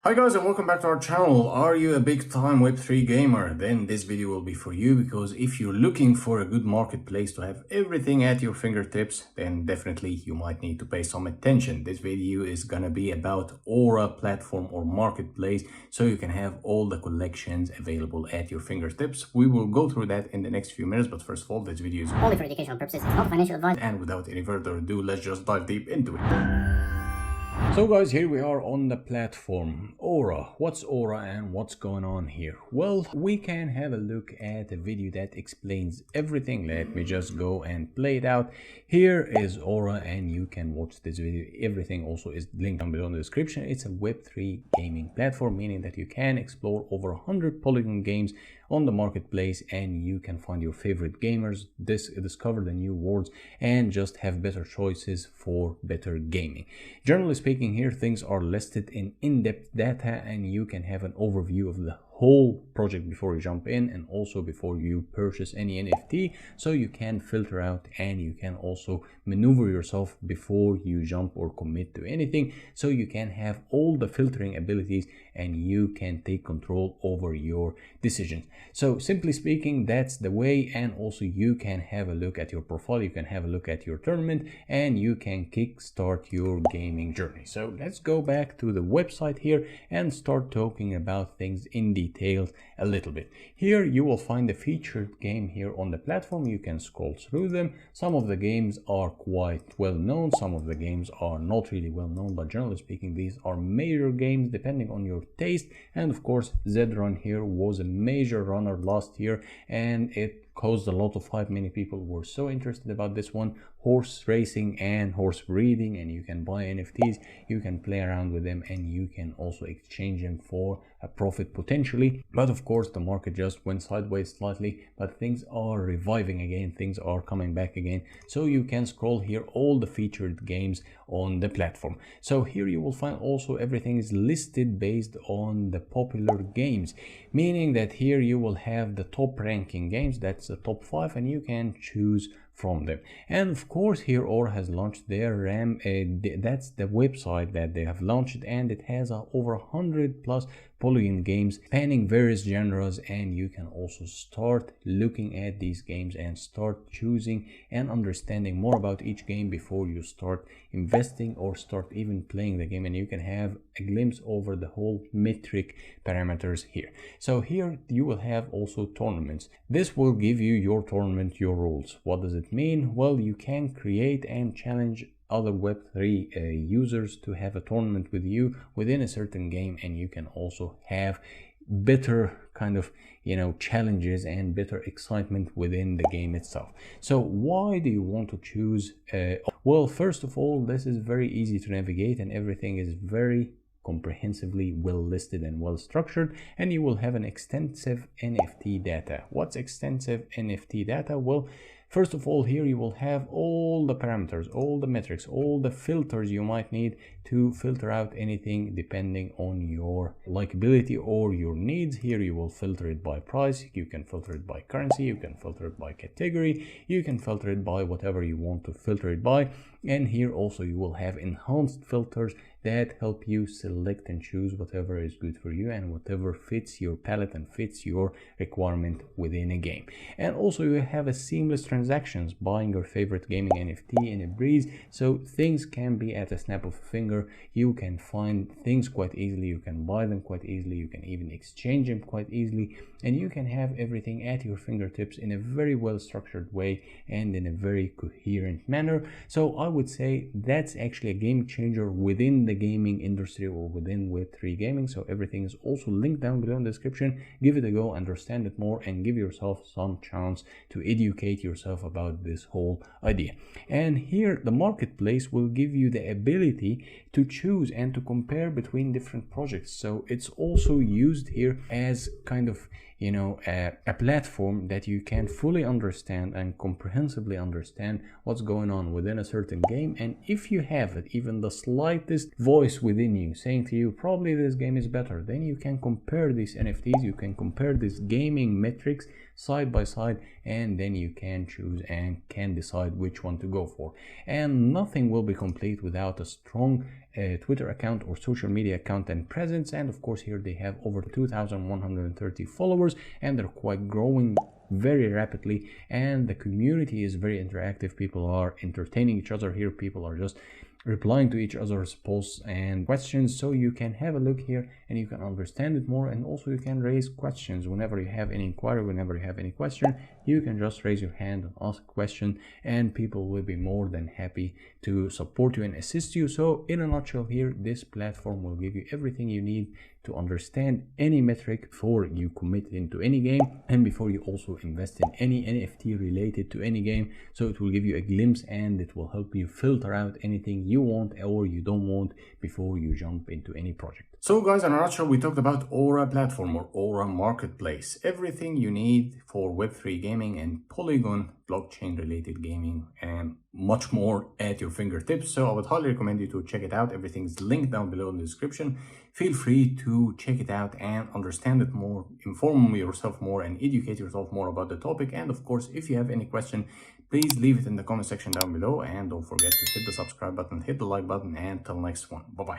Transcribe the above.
Hi guys and welcome back to our channel. Are you a big time Web3 gamer? Then this video will be for you, because if you're looking for a good marketplace to have everything at your fingertips, then definitely you might need to pay some attention. This video is gonna be about Aura platform or marketplace, so you can have all the collections available at your fingertips. We will go through that in the next few minutes, but first of all, this video is only for educational purposes. It's not financial advice. and without any further ado, let's just dive deep into it. So guys, here we are on the platform Aura. What's Aura and what's going on here? Well, we can have a look at a video that explains everything. Let me just go and play it out. Here is Aura and you can watch this video. Everything also is linked down below in the description. It's a Web3 gaming platform, meaning that you can explore over 100 Polygon games on the marketplace, and you can find your favorite gamers, discover the new worlds, and just have better choices for better gaming. Generally speaking, here things are listed in in-depth data, and you can have an overview of the whole project before you jump in, and also before you purchase any NFT, so you can filter out and you can also maneuver yourself before you jump or commit to anything, so you can have all the filtering abilities and you can take control over your decisions. So simply speaking, that's the way. And also you can have a look at your profile, you can have a look at your tournament, and you can kickstart your gaming journey. So let's go back to the website here and start talking about things in detail a little bit. Here you will find the featured game here on the platform. You can scroll through them. Some of the games are quite well known, some of the games are not really well known, but generally speaking, these are major games depending on your taste. And of course, Z-Run here was a major runner last year, and it caused a lot of hype. Many people were so interested about this one. Horse racing and horse breeding, and you can buy NFTs, you can play around with them, and you can also exchange them for a profit potentially. But of course, the market just went sideways slightly, but things are reviving again, things are coming back again. So you can scroll here all the featured games on the platform. So here you will find also everything is listed based on the popular games, meaning that here you will have the top ranking games, that's the top 5, and you can choose from them. And of course, here Aura has launched their RAM. That's the website that they have launched, and it has over 100 plus Polygon games spanning various genres, and you can also start looking at these games and start choosing and understanding more about each game before you start investing or start even playing the game, and you can have a glimpse over the whole metric parameters here. So here you will have also tournaments. This will give you your tournament, your rules. What does it mean? Well, you can create and challenge other Web3 users to have a tournament with you within a certain game, and you can also have better kind of challenges and better excitement within the game itself. So why do you want to choose well, first of all, this is very easy to navigate, and everything is very comprehensively well listed and well structured, and you will have an extensive NFT data. What's extensive NFT data? Well, first of all, here you will have all the parameters, all the metrics, all the filters you might need to filter out anything depending on your likability or your needs. Here you will filter it by price, you can filter it by currency, you can filter it by category, you can filter it by whatever you want to filter it by. And here also you will have enhanced filters that help you select and choose whatever is good for you and whatever fits your palette and fits your requirement within a game. And also you have a seamless transactions, buying your favorite gaming NFT in a breeze, so things can be at a snap of a finger. You can find things quite easily, you can buy them quite easily, you can even exchange them quite easily, and you can have everything at your fingertips in a very well structured way and in a very coherent manner. So I would say that's actually a game changer within the gaming industry or within Web3 gaming. So everything is also linked down below in the description. Give it a go, understand it more, and give yourself some chance to educate yourself about this whole idea. And here the marketplace will give you the ability to choose and to compare between different projects. So it's also used here as kind of a platform that you can fully understand and comprehensively understand what's going on within a certain game. And if you have it, even the slightest voice within you saying to you probably this game is better, then you can compare these NFTs, you can compare these gaming metrics side by side, and then you can choose and can decide which one to go for. And nothing will be complete without a strong Twitter account or social media account and presence. And of course here they have over 2,130 followers, and they're quite growing very rapidly, and the community is very interactive. People are entertaining each other here. People are just replying to each other's posts and questions. So you can have a look here and you can understand it more, and also you can raise questions whenever you have any inquiry, whenever you have any question. You can just raise your hand and ask a question, and people will be more than happy to support you and assist you. So in a nutshell here, this platform will give you everything you need to understand any metric before you commit into any game and before you also invest in any NFT related to any game. So it will give you a glimpse, and it will help you filter out anything you want or you don't want before you jump into any project. So guys, in a nutshell, we talked about Aura platform or Aura marketplace, everything you need for Web3 gaming and Polygon blockchain related gaming and much more at your fingertips. So I would highly recommend you to check it out. Everything's linked down below in the description. Feel free to check it out and understand it more, inform yourself more and educate yourself more about the topic. And of course, if you have any question, please leave it in the comment section down below, and don't forget to hit the subscribe button, hit the like button, and till next one. Bye bye.